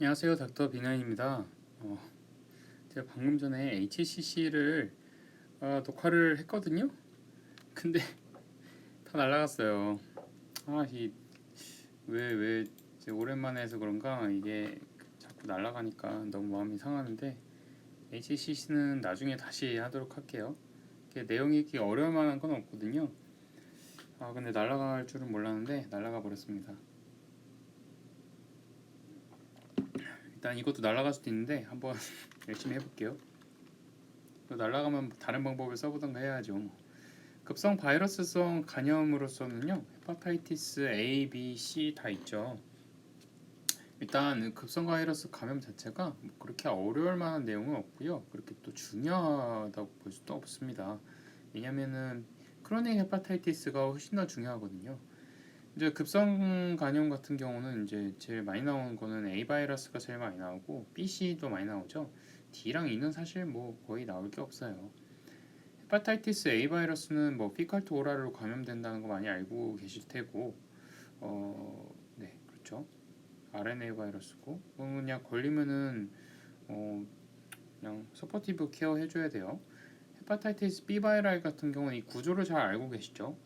안녕하세요, 닥터 비나인입니다. 제가 방금 전에 HCC를 녹화를 했거든요. 근데 다 날라갔어요. 왜 이제 오랜만에 해서 그런가 이게 자꾸 날라가니까 너무 마음이 상하는데 HCC는 나중에 다시 하도록 할게요. 이게 내용이 이렇게 어려울 만한 건 없거든요. 근데 날라갈 줄은 몰랐는데 날라가 버렸습니다. 일단 이것도 날라갈 수도 있는데 한번 열심히 해볼게요. 날라가면 다른 방법을 써보던가 해야죠. 급성 바이러스성 간염으로서는요, 헤파타이티스 A, B, C 다 있죠. 일단 급성 바이러스 감염 자체가 그렇게 어려울 만한 내용은 없고요. 그렇게 또 중요하다고 볼 수도 없습니다. 왜냐면은 크로닉 헤파타이티스가 훨씬 더 중요하거든요. 이제 급성 간염 같은 경우는 이제 제일 많이 나오는 거는 A 바이러스가 제일 많이 나오고 B, C도 많이 나오죠. D랑 E는 사실 뭐 거의 나올 게 없어요. 헤파타이티스 A 바이러스는 뭐 피칼 투 오랄로 감염된다는 거 많이 알고 계실 테고, 네, 그렇죠. RNA 바이러스고, 그냥 걸리면은 그냥 서포티브 케어 해줘야 돼요. 헤파타이티스 B 바이럴 같은 경우는 이 구조를 잘 알고 계시죠?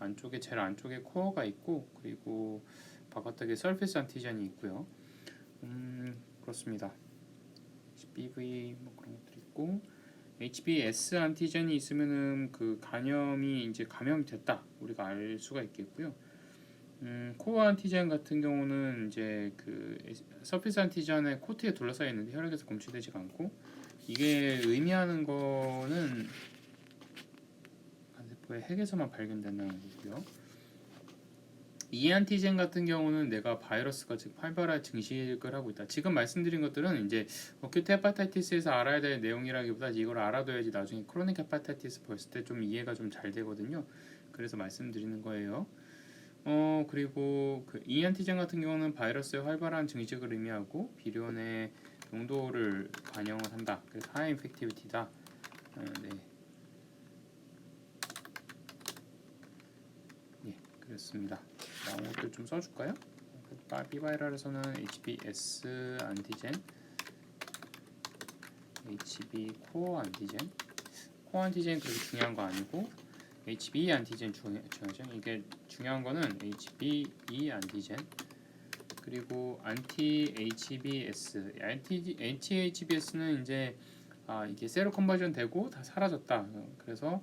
제일 안쪽에 코어가 있고, 그리고 바깥쪽에 서피스 안티젠이 있고요. 그렇습니다. BV 뭐 그런 것들이 있고. HBs 안티젠이 있으면은 그 간염이 이제 감염이 됐다 우리가 알 수가 있겠고요. 코어 안티젠 같은 경우는 이제 그 서피스 안티젠의 코트에 둘러싸여 있는데 혈액에서 검출되지가 않고, 이게 의미하는 거는 간세포의 핵에서만 발견된다는 거고요. 이 안티젠 같은 경우는 내가 바이러스가 즉 활발한 증식을 하고 있다. 지금 말씀드린 것들은 이제 어큐트 헤파타이티스에서 알아야 될 내용이라기보다 이걸 알아둬야지 나중에 크로닉 헤파타이티스 봤을 때 좀 이해가 좀 잘 되거든요. 그래서 말씀드리는 거예요. 그리고 그 이 안티젠 같은 경우는 바이러스의 활발한 증식을 의미하고 비련의 농도를 반영을 한다. 그래서 하이 인펙티비티다. 네. 예, 그렇습니다. 나온 것들 좀 써줄까요? 비바이럴에서는 HBs 안티젠, HB 코어 안티젠, 코어 안티젠 그렇게 중요한 거 아니고 HB 안티젠 중요하죠. 이게 중요한 거는 HBE 안티젠, 그리고 안티 HBs, 안티 HBs는 이제 이게 세로 컨버전 되고 다 사라졌다. 그래서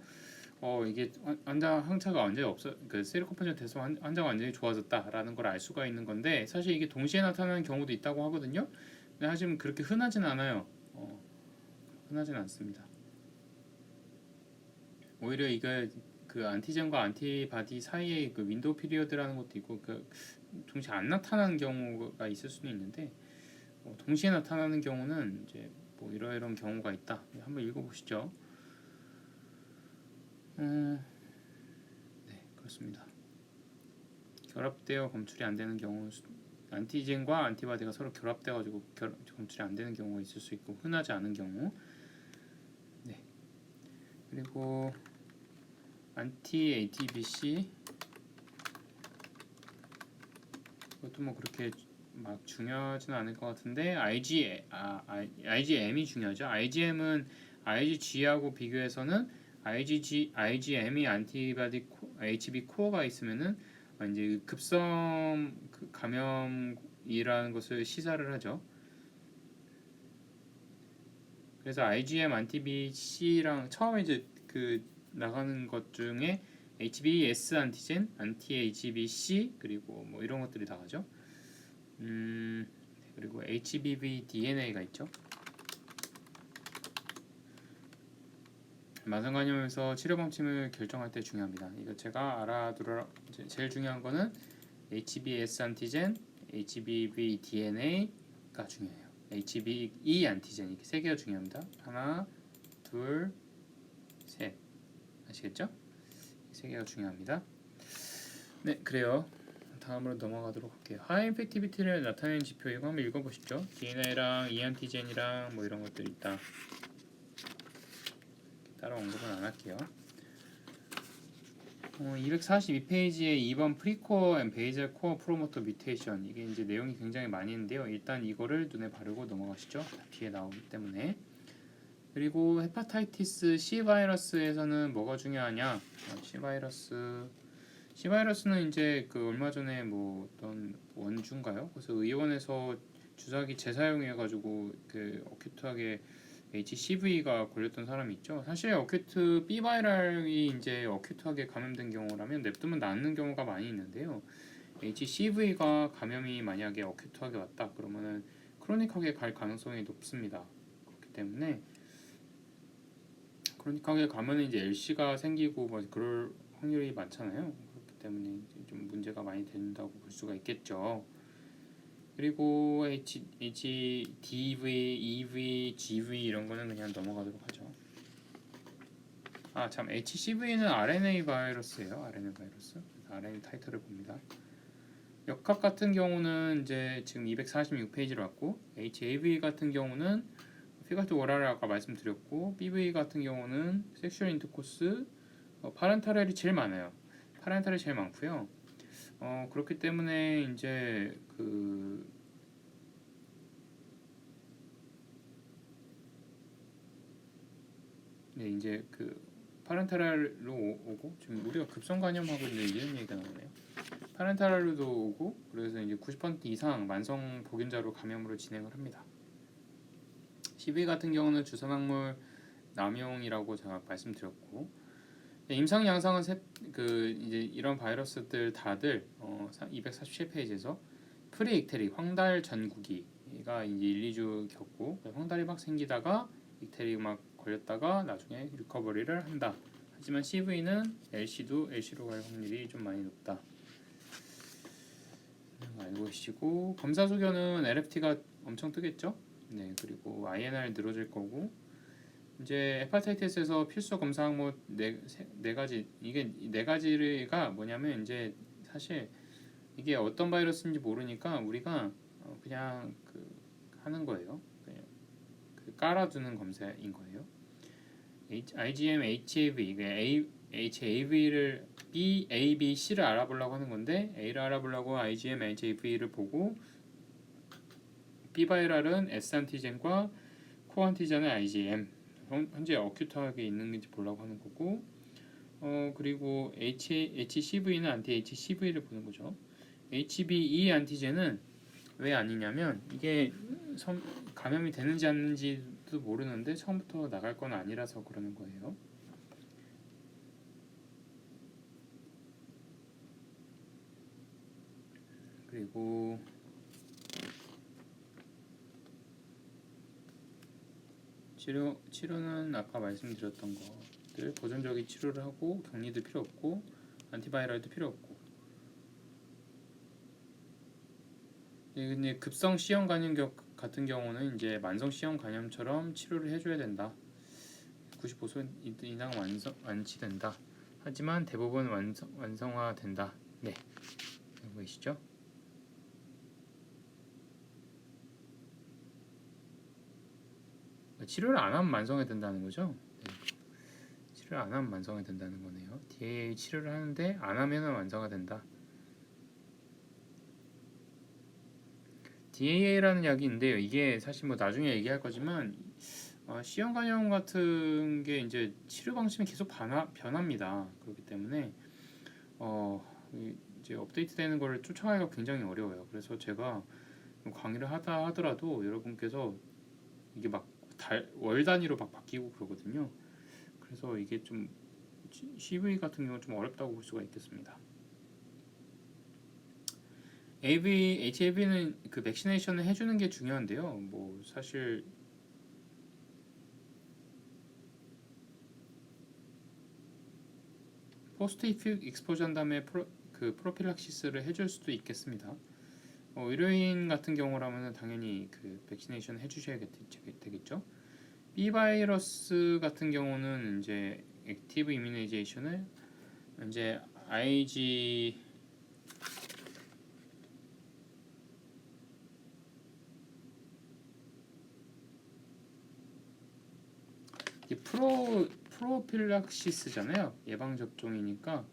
이게 항체가 완전히 없어, 그 세로 컨버전 돼서 환자가 완전히 좋아졌다라는 걸 알 수가 있는 건데, 사실 이게 동시에 나타나는 경우도 있다고 하거든요. 근데 하지만 그렇게 흔하진 않아요. 흔하진 않습니다. 오히려 이게 그 안티젠과 안티바디 사이에 그 윈도우 피리어드라는 것도 있고, 그 동시에 안 나타나는 경우가 있을 수는 있는데, 동시에 나타나는 경우는 이제 뭐 이런 경우가 있다. 한번 읽어보시죠. 네, 그렇습니다. 결합되어 검출이 안 되는 경우, 안티젠과 안티바디가 서로 결합돼가지고 검출이 안 되는 경우가 있을 수 있고, 흔하지 않은 경우. 네. 그리고 안티 ATBC, 그것도 뭐 그렇게 막 중요하지는 않을 것 같은데, IgM이 중요하죠. IgM은 IgG하고 비교해서는 IgM이 안티바디 HB 코어가 있으면은 이제 급성 감염이라는 것을 시사를 하죠. 그래서 IgM 안티BC랑 처음에 이제 그 나가는 것 중에 HBs 안티젠, 안티 HBC, 그리고 뭐 이런 것들이 나가죠. 그리고 HBV DNA가 있죠. 만성간염에서 치료 방침을 결정할 때 중요합니다. 이거 제가 제일 중요한 거는 HBs 안티젠, HBV DNA가 중요해요. HBE 안티젠, 이렇게 세 개가 중요합니다. 하나, 둘, 셋. 아시겠죠? 세 개가 중요합니다. 네, 그래요. 다음으로 넘어가도록 할게요. 하이 인펙티비티를 나타내는 지표, 이거 한번 읽어보시죠. DNA랑 E 안티젠이랑 뭐 이런 것들이 있다. 따로 언급은 안 할게요. 242페이지에 2번 프리코어 앤 베이젤 코어 프로모터 뮤테이션, 이게 이제 내용이 굉장히 많이 있는데요. 일단 이거를 눈에 바르고 넘어가시죠. 뒤에 나오기 때문에. 그리고 헤파타이티스 C 바이러스에서는 뭐가 중요하냐? C 바이러스는 이제 그 얼마 전에 뭐 어떤 원주인가요? 그래서 의원에서 주사기 재사용해가지고 그 어큐트하게 HCV가 걸렸던 사람이 있죠. 사실 어큐트 B 바이럴이 이제 어큐트하게 감염된 경우라면 냅두면 낫는 경우가 많이 있는데요. HCV가 감염이 만약에 어큐트하게 왔다 그러면은 크로닉하게 갈 가능성이 높습니다. 그렇기 때문에 크로닉하게 가면은 이제 LC가 생기고 뭐 그럴 확률이 많잖아요. 그렇기 때문에 좀 문제가 많이 된다고 볼 수가 있겠죠. 그리고 DV, EV, GV 이런 거는 그냥 넘어가도록 하죠. 참, HCV는 RNA 바이러스예요. RNA 바이러스. 그래서 RNA 타이틀을 봅니다. 역학 같은 경우는 이제 지금 246페이지로 왔고, HAV 같은 경우는 피가트 오랄을 아까 말씀드렸고, BV 같은 경우는 섹슈얼 인터코스, 파렌탈이 제일 많아요. 파렌탈이 제일 많고요. 그렇기 때문에 이제 이제 파렌탈로 오고, 지금 우리가 급성 간염하고 이제 이런 얘기가 나오네요. 파렌탈로도 오고, 그래서 이제 90% 이상 만성 보균자로 감염으로 진행을 합니다. CB 같은 경우는 주사막물 남용이라고 제가 말씀드렸고, 임상 양상은 이제 이런 바이러스들 다들 247페이지에서 프리익테릭 황달 전구기가 이제 1, 2주 겪고 황달이 막 생기다가 익테릭 막 걸렸다가 나중에 리커버리를 한다. 하지만 CV는 LC로 갈 확률이 좀 많이 높다. 알고 계시고, 검사 소견은 LFT가 엄청 뜨겠죠? 네, 그리고 INR 늘어질 거고, 이제 헤파타이티스에서 필수 검사 항목 네 가지, 이게 네 가지가 뭐냐면 이제 사실 이게 어떤 바이러스인지 모르니까 우리가 그냥 하는 거예요. 그냥 깔아두는 검사인 거예요. IgM, HAV, HAV를 B, A, B, C를 알아보려고 하는 건데, A를 알아보려고 IgM, HAV를 보고, B 바이럴은 S 안티젠과 코 안티젠의 IgM, 현재 어큐트하게 있는지 보려고 하는 거고, 그리고 HCV는 안티 HCV를 보는 거죠. HBE 안티젠은 왜 아니냐면 이게 감염이 되는지 않는지도 모르는데 처음부터 나갈 건 아니라서 그러는 거예요. 그리고 치료는 아까 말씀드렸던 것들, 보존적인 치료를 하고 격리도 필요 없고 안티바이럴도 필요 없고. 근데 급성 C형 간염 같은 경우는 이제 만성 C형 간염처럼 치료를 해줘야 된다. 95% 이상 완치된다. 하지만 대부분 완성화된다. 네, 알고 계시죠? 치료를 안 하면 만성화 된다는 거죠? 네. 치료를 안 하면 만성화 된다는 거네요. DAA 치료를 하는데 안 하면 완성화 된다. DAA라는 약이 있는데요. 이게 사실 뭐 나중에 얘기할 거지만 C형 간염 같은 게 이제 치료 방식이 계속 변합니다. 그렇기 때문에 이제 업데이트되는 걸 쫓아가기가 굉장히 어려워요. 그래서 제가 강의를 하더라도 여러분께서 이게 막 월 단위로 막 바뀌고 그러거든요. 그래서 이게 좀 CV 같은 경우는 좀 어렵다고 볼 수가 있겠습니다. HAV는 백시네이션을 해주는 게 중요한데요. 뭐 사실 포스트 익스포저 한 다음에 프로필락시스를 해줄 수도 있겠습니다. 의료인 같은 경우라면 당연히 백시네이션 해주셔야 되겠죠. B 바이러스 같은 경우는 이제 액티브 이뮤니제이션을 이제 IG 프로필락시스잖아요. 예방 접종이니까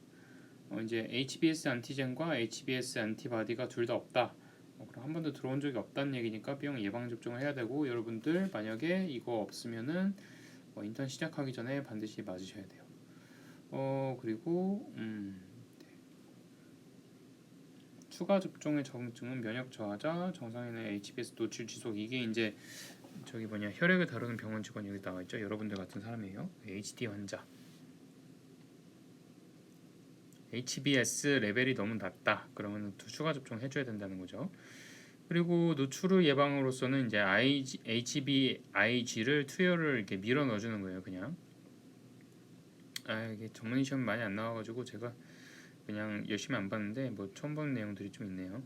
이제 HBS 안티젠과 HBS 안티바디가 둘 다 없다. 그럼 한 번도 들어온 적이 없다는 얘기니까 B형 예방 접종을 해야 되고, 여러분들 만약에 이거 없으면은 인턴 시작하기 전에 반드시 맞으셔야 돼요. 그리고 추가 접종의 적응증은 면역 저하자, 정상인의 HBS 노출 지속. 이게 이제 혈액을 다루는 병원 직원 여기 나와 있죠. 여러분들 같은 사람이에요. HD 환자. HBS 레벨이 너무 낮다. 그러면 추가 접종 해줘야 된다는 거죠. 그리고 노출을 예방으로서는 이제 HBIG를 투여를 이렇게 밀어 넣어주는 거예요. 그냥 이게 전문 시험 많이 안 나와가지고 제가 그냥 열심히 안 봤는데 처음 보는 내용들이 좀 있네요.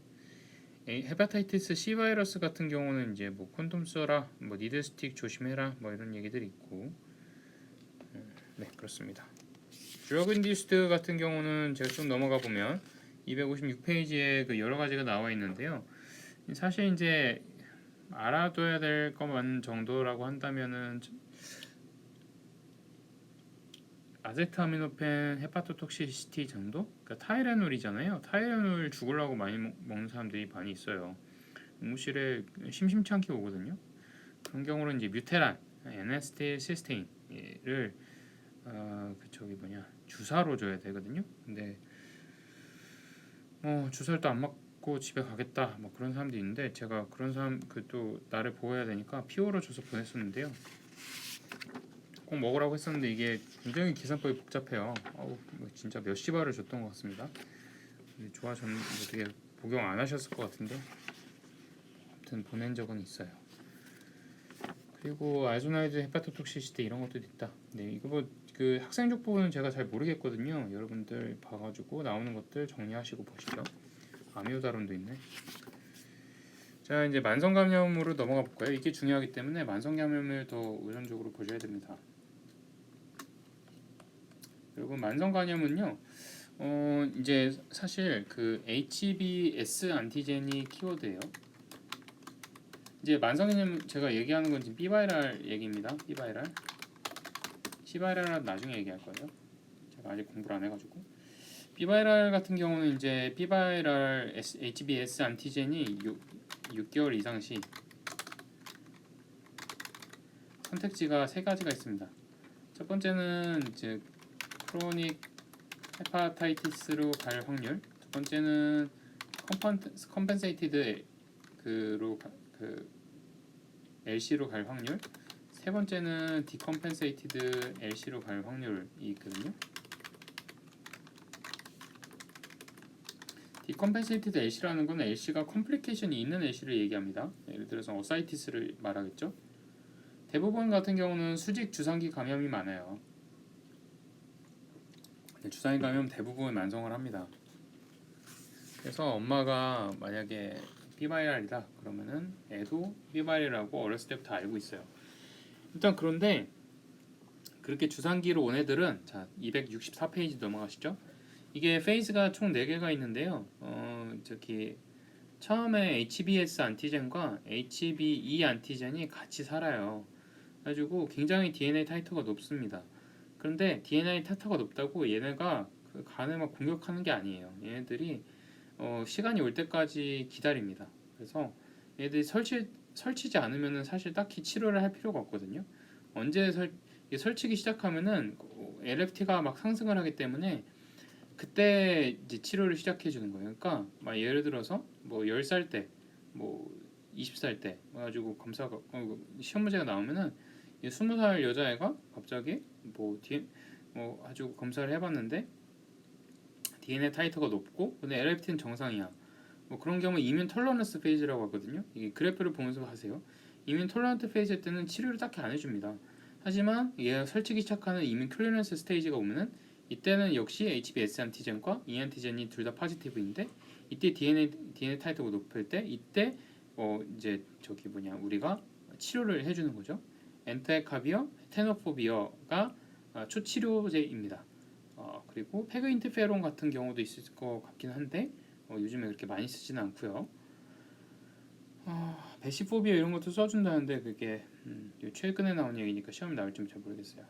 헤파타이티스 C 바이러스 같은 경우는 이제 콘돔 써라, 니들 스틱 조심해라, 이런 얘기들이 있고, 네 그렇습니다. 드러그 인듀스드 같은 경우는 제가 좀 넘어가 보면 256페이지에 그 여러 가지가 나와 있는데요. 사실 이제 알아둬야 될 것만 정도라고 한다면은 아세트아미노펜 헤파토톡시시티 정도? 그러니까 타이레놀이잖아요. 타이레놀 죽으려고 많이 먹는 사람들이 많이 있어요. 응급실에 심심치 않게 오거든요. 그런 경우는 이제 뮤테란, N-에스틸 시스테인을 주사로 줘야 되거든요. 근데 주사를 또 안 맞고 집에 가겠다 그런 사람도 있는데, 제가 그런 사람 또 나를 보호해야 되니까 피오로 줘서 보냈었는데요. 꼭 먹으라고 했었는데 이게 굉장히 계산법이 복잡해요. 진짜 몇십 알을 줬던 것 같습니다. 좋아졌는데 어떻게 복용 안 하셨을 것 같은데, 아무튼 보낸 적은 있어요. 그리고 아이소나이드 헤파토톡시시티 이런 것도 있다. 네, 이거 그 학생족 부분은 제가 잘 모르겠거든요. 여러분들 봐가지고 나오는 것들 정리하시고 보시죠. 아미오다론도 있네. 자, 이제 만성 감염으로 넘어가 볼까요? 이게 중요하기 때문에 만성 감염을 더 우선적으로 보셔야 됩니다. 그리고 만성 감염은요, 이제 사실 그 HBS 안티젠이 키워드예요. 이제 만성 감염 제가 얘기하는 건 지금 B바이럴 얘기입니다. B바이럴. C바이럴은 나중에 얘기할 거예요. 제가 아직 공부를 안 해가지고. B바이럴 같은 경우는 이제 B바이럴 HBS 안티젠이 6개월 이상 시 선택지가 세 가지가 있습니다. 첫 번째는 이제 크로닉 헤파타이티스로 갈 확률, 두 번째는 컴펜세이티드 LC로 갈 확률, 세 번째는 디컴펜세이티드 LC로 갈 확률이 있거든요. 디컴펜세이티드 LC라는 건 LC가 컴플리케이션이 있는 LC를 얘기합니다. 예를 들어서 어사이티스를 말하겠죠. 대부분 같은 경우는 수직 주상기 감염이 많아요. 주상기 감염 대부분 만성을 합니다. 그래서 엄마가 만약에 B바이럴이다 그러면은 애도 B바이럴이라고 어렸을 때부터 알고 있어요. 일단 그런데 그렇게 주상기로 온 애들은, 자 264페이지 넘어가시죠. 이게 페이즈가 총 4개가 있는데요. 처음에 HBS 안티젠과 HBE 안티젠이 같이 살아요. 그래가지고 굉장히 DNA 타이터가 높습니다. 그런데 DNA 타이터가 높다고 얘네가 그 간을 막 공격하는 게 아니에요. 얘네들이 시간이 올 때까지 기다립니다. 그래서 얘들이 설치지 않으면은 사실 딱히 치료를 할 필요가 없거든요. 언제 설치기 시작하면은 LFT가 막 상승을 하기 때문에 그때 이제 치료를 시작해 주는 거예요. 그러니까 막 예를 들어서 10살 때, 20살 때 가지고 검사가 시험 문제가 나오면은 20살 여자애가 갑자기 아주 검사를 해봤는데 DNA 타이터가 높고 근데 LFT는 정상이야. 그런 경우 이뮨 톨러런스 페이지라고 하거든요. 이게 그래프를 보면서 하세요. 이뮨 톨러런트 페이지 때는 치료를 딱히 안 해줍니다. 하지만 얘가 설치기 시작하는 이뮨 클리어런스 스테이지가 오면은 이때는 역시 HBS 안티젠과 E 안티젠이 둘 다 포지티브인데, 이때 DNA 타이터가 높을 때 이때 이제 우리가 치료를 해주는 거죠. 엔테카비어, 테노포비어가 초치료제입니다. 그리고 페그 인터페론 같은 경우도 있을 것 같긴 한데 요즘에 그렇게 많이 쓰지는 않고요. 베시포비아 이런 것도 써준다는데 그게 최근에 나온 얘기니까 시험에 나올지 잘 모르겠어요.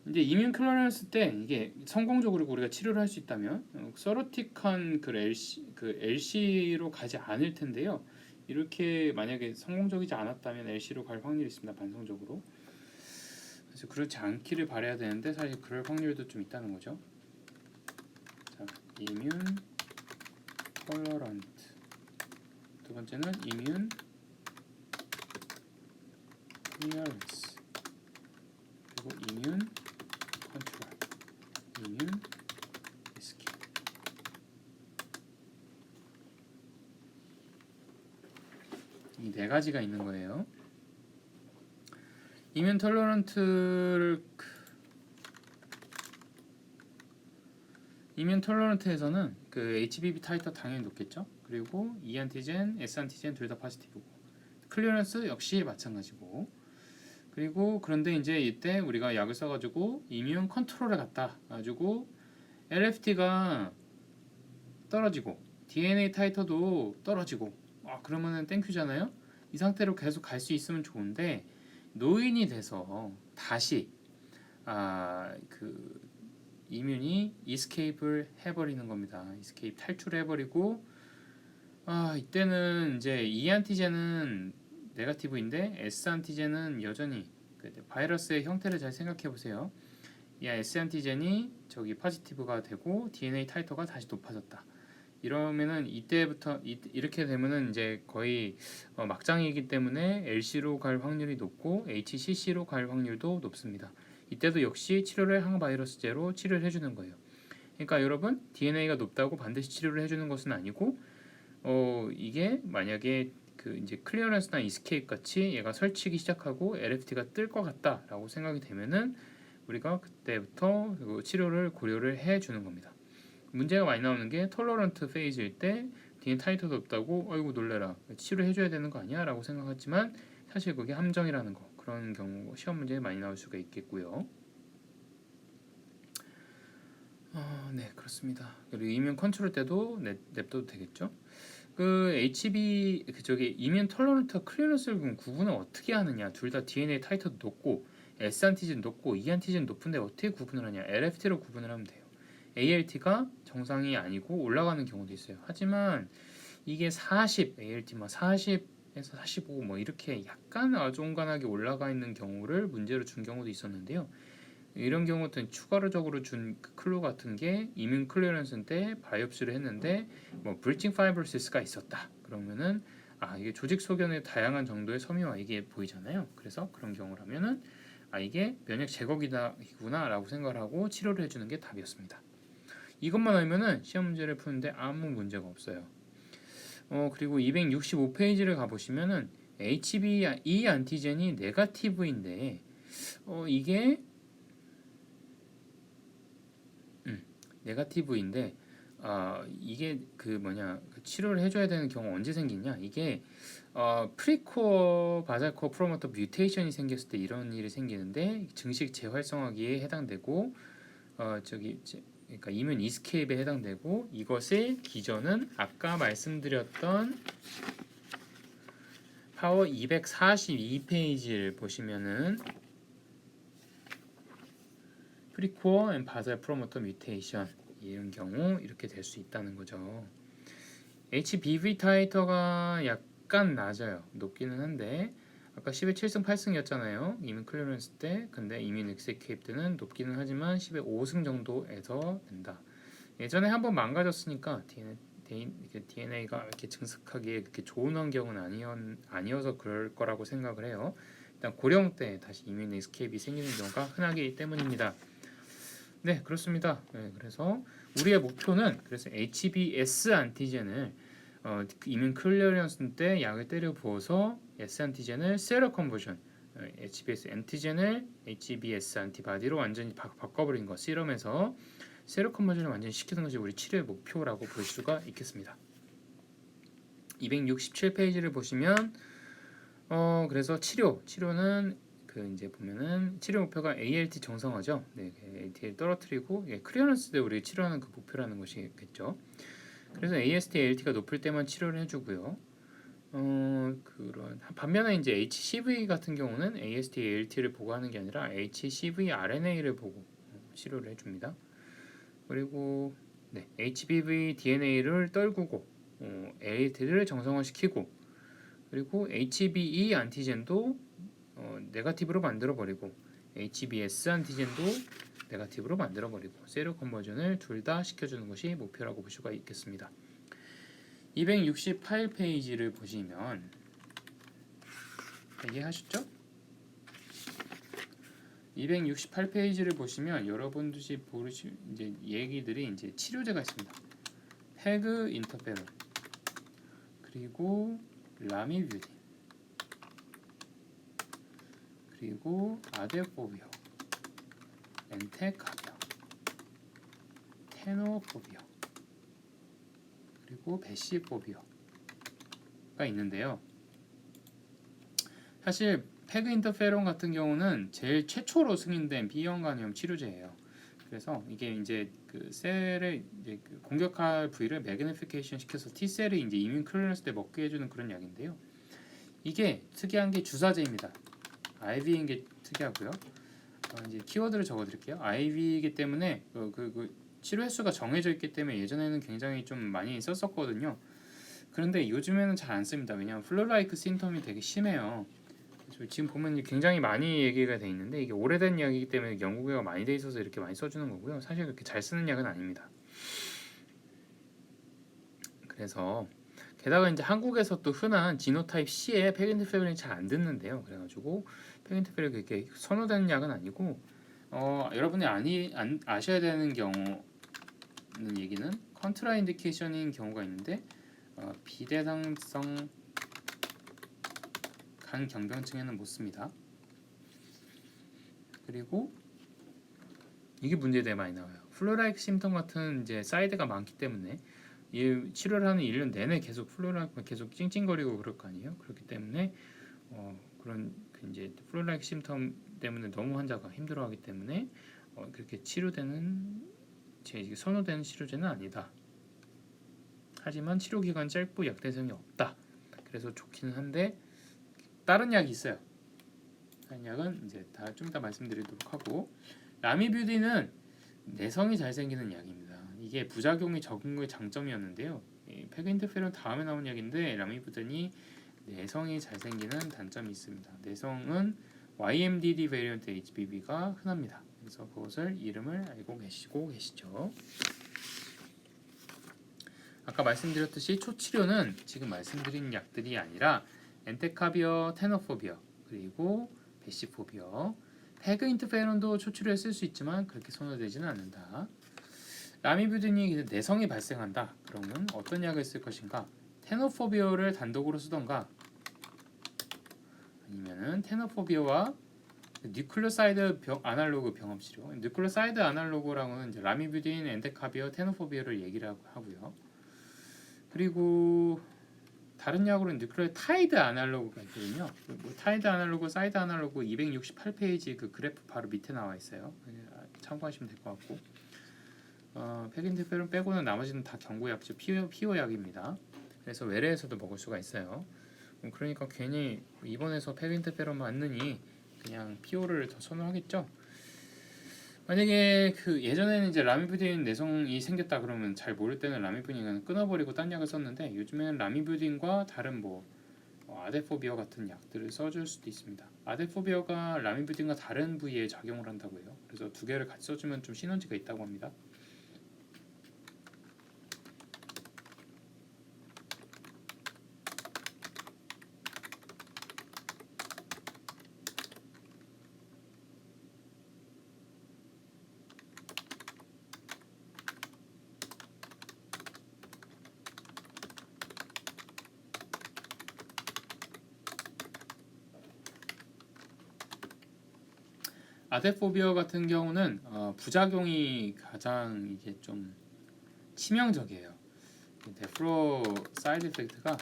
이제 이뮨 클리어런스 때 이게 성공적으로 우리가 치료를 할 수 있다면 서로틱한 LC로 가지 않을 텐데요. 이렇게 만약에 성공적이지 않았다면 LC로 갈 확률이 있습니다. 반성적으로. 그래서 그렇지 않기를 바라야 되는데 사실 그럴 확률도 좀 있다는 거죠. 자, 이뮨 톨러런트. 두 번째는 이뮨 클리어런스. 그리고 이뮨 컨트롤, 이뮨 에스케이프. 이 네 가지가 있는 거예요. 이뮨 톨러런트에서는 그 HBV 타이터 당연히 높겠죠. 그리고 E 안티젠, S 안티젠 둘 다 포지티브고, 클리어런스 역시 마찬가지고. 그리고 그런데 이제 이때 우리가 약을 써가지고 이뮨 컨트롤에 갖다 가지고 LFT가 떨어지고 DNA 타이터도 떨어지고, 그러면은 땡큐잖아요. 이 상태로 계속 갈 수 있으면 좋은데 노인이 돼서 다시 그 이뮨이 이스케이프를 해버리는 겁니다. 이스케이프 탈출을 해버리고, 이때는 이제 E 안티젠은 네거티브인데 S 안티젠은 여전히 바이러스의 형태를 잘 생각해 보세요. 이 S 안티젠이 저기 포지티브가 되고 DNA 타이터가 다시 높아졌다. 이러면은 이때부터 이렇게 되면은 이제 거의 막장이기 때문에 LC로 갈 확률이 높고 HCC로 갈 확률도 높습니다. 이때도 역시 치료를 항바이러스제로 치료를 해주는 거예요. 그러니까 여러분, DNA가 높다고 반드시 치료를 해주는 것은 아니고, 이게 만약에 그 이제 클리어런스나 이스케이프 같이 얘가 설치기 시작하고 LFT가 뜰 것 같다라고 생각이 되면은 우리가 그때부터 그 치료를 고려를 해주는 겁니다. 문제가 많이 나오는 게 톨러런트 페이즈일 때 DNA 타이터도 없다고 아이고 놀래라, 치료해줘야 되는 거 아니야? 라고 생각하지만 사실 그게 함정이라는 거, 그런 경우 시험 문제에 많이 나올 수가 있겠고요. 네, 그렇습니다. 그리고 이뮨 컨트롤 때도 냅둬도 되겠죠. 그 HB 저기 이뮨 톨러런트와 클리어런스를 구분을 어떻게 하느냐? 둘 다 DNA 타이터도 높고 S 안티젠 높고 E 안티젠 높은데 어떻게 구분을 하냐? LFT로 구분을 하면 돼요. ALT가 정상이 아니고 올라가는 경우도 있어요. 하지만 이게 40, ALT만 40에서 45 뭐 이렇게 약간 어중간하게 올라가 있는 경우를 문제로 준 경우도 있었는데요. 이런 경우는 추가적으로 준 클루 같은 게 이뮨 클리어런스 때 바이옵시를 했는데 뭐 브리칭 파이브로시스가 있었다. 그러면은 이게 조직 소견의 다양한 정도의 섬유화 이게 보이잖아요. 그래서 그런 경우라면은 이게 면역 제거기구나라고 생각을 하고 치료를 해주는 게 답이었습니다. 이것만 알면은 시험 문제를 푸는데 아무 문제가 없어요. 그리고 265페이지를 가보시면은 HBE 안티젠이 네거티브인데 이게 네거티브인데 이게 그 치료를 해줘야 되는 경우 언제 생기냐? 이게 프리코어 바잘코어 프로모터 뮤테이션이 생겼을 때 이런 일이 생기는데 증식 재활성화기에 해당되고 그러니까 이뮨 이스케이프에 해당되고, 이것의 기전은 아까 말씀드렸던 파워 242페이지를 보시면은 프리코어 앤 바잘 프로모터 뮤테이션 이런 경우 이렇게 될 수 있다는 거죠. HBV 타이터가 약간 낮아요. 높기는 한데 아까 10에 7승 8승이었잖아요. 이뮨 클리어런스 때. 근데 이뮨 엑세케이프 때는 높기는 하지만 10에 5승 정도에서 된다. 예전에 한번 망가졌으니까 DNA가 이렇게 증식하기에 그렇게 좋은 환경은 아니어서 그럴 거라고 생각을 해요. 일단 고령 때 다시 이뮨 엑세케이프가 생기는 경우가 흔하기 때문입니다. 네, 그렇습니다. 네, 그래서 우리의 목표는 그래서 HBS 안티젠을 이뮨 클리어런스 때 약을 때려 부어서 S 안티젠을 세로 컨버전, HBS 안티젠을 HBS 안티바디로 완전히 바꿔버린 거, 시럼에서 세로 컨버전을 완전히 시키는 것이 우리 치료의 목표라고 볼 수가 있겠습니다. 267페이지를 보시면 그래서 치료는 이제 보면은 치료 목표가 ALT 정상화죠. 네, ALT를 떨어뜨리고 클리어런스 때 우리 치료하는 그 목표라는 것이겠죠. 그래서 AST, ALT가 높을 때만 치료를 해주고요. 그런 반면에 이제 HCV 같은 경우는 AST, ALT를 보고 하는 게 아니라 HCV RNA를 보고 치료를 해줍니다. 그리고 HBV DNA를 떨구고 ALT를 정상화시키고 그리고 HBe 안티젠도 네거티브로 만들어 버리고 HBs 안티젠도 네거티브로 만들어 버리고 세로 컨버전을 둘 다 시켜주는 것이 목표라고 볼 수가 있겠습니다. 268페이지를 보시면 이해하셨죠? 268페이지를 보시면 여러분들이 보시 이제 얘기들이 이제 치료제가 있습니다. 페그 인터페론 그리고 라미뷰딘 그리고 아데포비오 엔테카비오 테노포비오 그리고 베시포비오가 있는데요. 사실 페그 인터페론 같은 경우는 제일 최초로 승인된 B형 간염 치료제예요. 그래서 이게 이제 그 셀을 이제 그 공격할 부위를 매그니피케이션 시켜서 T 셀이 이제 이뮨 클리어런스 때 먹게 해주는 그런 약인데요. 이게 특이한 게 주사제입니다. IV인 게 특이하고요. 이제 키워드를 적어드릴게요. IV이기 때문에 치료 횟수가 정해져 있기 때문에 예전에는 굉장히 좀 많이 썼었거든요. 그런데 요즘에는 잘 안 씁니다. 왜냐하면 플루-라이크 심텀이 되게 심해요. 지금 보면 굉장히 많이 얘기가 돼 있는데 이게 오래된 약이기 때문에 연구가 많이 돼 있어서 이렇게 많이 써주는 거고요. 사실 그렇게 잘 쓰는 약은 아닙니다. 그래서 게다가 이제 한국에서 또 흔한 지노타입 C에 페긴터페론이 잘 안 듣는데요. 그래가지고 페긴터페론이 그렇게 선호되는 약은 아니고 여러분이 아셔야 되는 경우는 얘기는 컨트라인디케이션인 경우가 있는데 비대상성 간 경병증에는 못 씁니다. 그리고 이게 문제되게 많이 나와요. 플루라이크 심텀 같은 이제 사이드가 많기 때문에 이 치료를 하는 1년 내내 계속 플루라이크 계속 찡찡거리고 그럴 거 아니에요. 그렇기 때문에 그런 이제 플루라이크 심텀 때문에 너무 환자가 힘들어하기 때문에 그렇게 치료되는 제 선호되는 치료제는 아니다. 하지만 치료 기간 짧고 약대성이 없다. 그래서 좋기는 한데 다른 약이 있어요. 다른 약은 이제 좀 이따 말씀드리도록 하고 라미뷰딘은 내성이 잘 생기는 약입니다. 이게 부작용이 적은 게 장점이었는데요. 페그 인터페론 다음에 나온 약인데 라미뷰딘이 내성이 잘 생기는 단점이 있습니다. 내성은 YMDD 베리언트 HBV가 흔합니다. 그래서 그것을 이름을 알고 계시죠. 아까 말씀드렸듯이 초치료는 지금 말씀드린 약들이 아니라 엔테카비어, 테너포비어, 그리고 베시포비어, 페그 인터페론도 초치료에 쓸 수 있지만 그렇게 선호되지는 않는다. 라미뷰딘이 내성이 발생한다. 그러면 어떤 약을 쓸 것인가? 테너포비어를 단독으로 쓰던가 아니면은 테너포비어와 뉴클레오사이드 아날로그 병합 치료. 뉴클레오사이드 아날로그랑은 이제 라미뷰딘, 엔테카비어, 테너포비어를 얘기를 하고요. 그리고 다른 약으로는 뉴클레오타이드 아날로그가 있거든요. 타이드 아날로그, 사이드 아날로그 268페이지 그 그래프 바로 밑에 나와 있어요. 참고하시면 될 것 같고 페그 인터페론 빼고는 나머지는 다 경구약이죠. 피오 약입니다. 그래서 외래에서도 먹을 수가 있어요. 그러니까 괜히 입원해서 페그 인터페론 맞느니 그냥 피오를 더 선호하겠죠. 만약에 그 예전에는 이제 라미뷰딘 내성이 생겼다 그러면 잘 모를 때는 라미뷰딘을 끊어버리고 딴 약을 썼는데 요즘에는 라미뷰딘과 다른 아데포비어 같은 약들을 써줄 수도 있습니다. 아데포비어가 라미뷰딘과 다른 부위에 작용을 한다고 해요. 그래서 두 개를 같이 써주면 좀 시너지가 있다고 합니다. 아데포비어 같은 경우는 부작용이 가장 이게 좀 치명적이에요. 네프로 사이드 이펙트가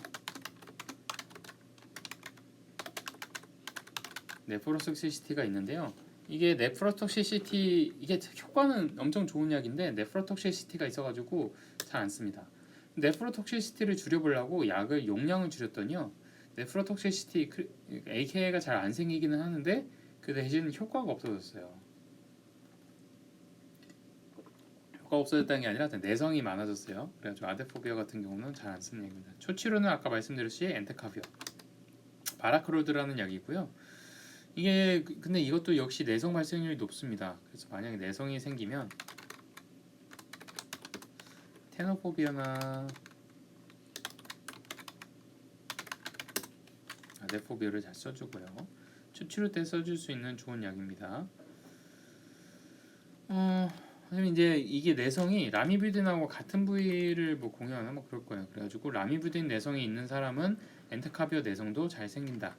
네프로톡시시티가 있는데요. 이게 네프로톡시시티 이게 효과는 엄청 좋은 약인데 네프로톡시시티가 있어가지고 잘 안 씁니다. 네프로톡시시티를 줄여보려고 약을 용량을 줄였더니요. 네프로톡시시티 AKI가 잘 안 생기기는 하는데 그 대신 효과가 없어졌어요. 효과가 없어졌다는 게 아니라 내성이 많아졌어요. 그래가지고 아데포비아 같은 경우는 잘 안 쓰는 약입니다. 초치료는 아까 말씀드렸듯이 엔테카비어, 바라크로드라는 약이고요. 이게 근데 이것도 역시 내성 발생률이 높습니다. 그래서 만약에 내성이 생기면 테노포비아나 아데포비아를 잘 써주고요. 초치료 때 써줄 수 있는 좋은 약입니다. 선생님 이제 이게 내성이 라미뷰딘하고 같은 부위를 뭐 공유하나 뭐 그럴 거예요. 그래가지고 라미뷰딘 내성이 있는 사람은 엔테카비어 내성도 잘 생긴다.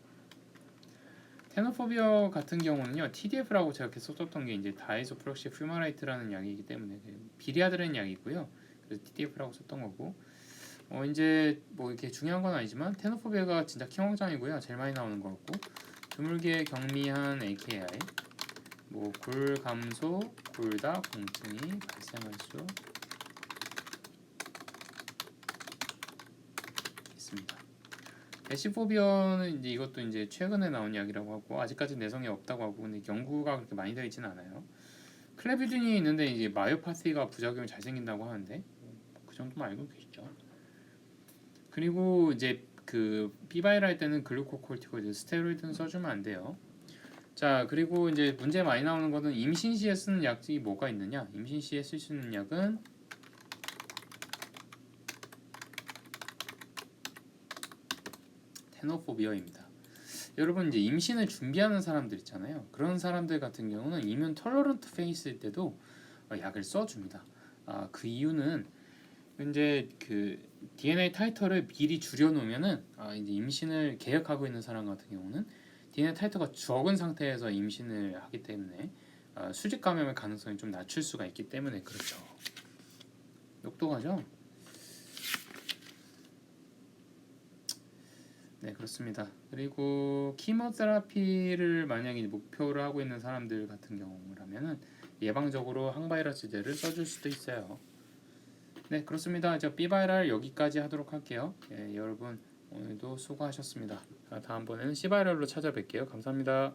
테노포비어 같은 경우는요, TDF라고 제가 계속 썼던 게 이제 다이소프록시 퓨마라이트라는 약이기 때문에 비리아드라는 약이고요. 그래서 TDF라고 썼던 거고, 이제 뭐 이렇게 중요한 건 아니지만 테노포비아가 진짜 킹왕짱이고요. 제일 많이 나오는 거 같고, 드물게 경미한 AKI, 뭐 골 감소, 골다 공증이 발생할 수 있습니다. 베시포비어는 이제 이것도 이제 최근에 나온 약이라고 하고 아직까지 내성이 없다고 하고 근데 연구가 그렇게 많이 되어 있지는 않아요. 클레비딘이 있는데 이제 마이오파시가 부작용이 잘 생긴다고 하는데 그 정도만 알고 계시죠. 그리고 이제 그 비바이럴 할 때는 글루코콜티코이드, 스테로이드는 써주면 안 돼요. 자 그리고 이제 문제 많이 나오는 거는 임신 시에 쓰는 약이 뭐가 있느냐? 임신 시에 쓸 수 있는 약은 테노포비어입니다. 여러분 이제 임신을 준비하는 사람들 있잖아요. 그런 사람들 같은 경우는 이뮨 톨러런트 페이스일 때도 약을 써줍니다. 그 이유는 이제 그 DNA 타이터를 미리 줄여놓으면은 이제 임신을 계획하고 있는 사람 같은 경우는 DNA 타이터가 적은 상태에서 임신을 하기 때문에 수직 감염의 가능성이 좀 낮출 수가 있기 때문에 그렇죠. 똑똑하죠? 네 그렇습니다. 그리고 키모테라피를 만약에 목표로 하고 있는 사람들 같은 경우라면은 예방적으로 항바이러스제를 써줄 수도 있어요. 네 그렇습니다. 저 B바이럴 여기까지 하도록 할게요. 여러분 오늘도 수고하셨습니다. 다음번에는 C바이럴로 찾아뵐게요. 감사합니다.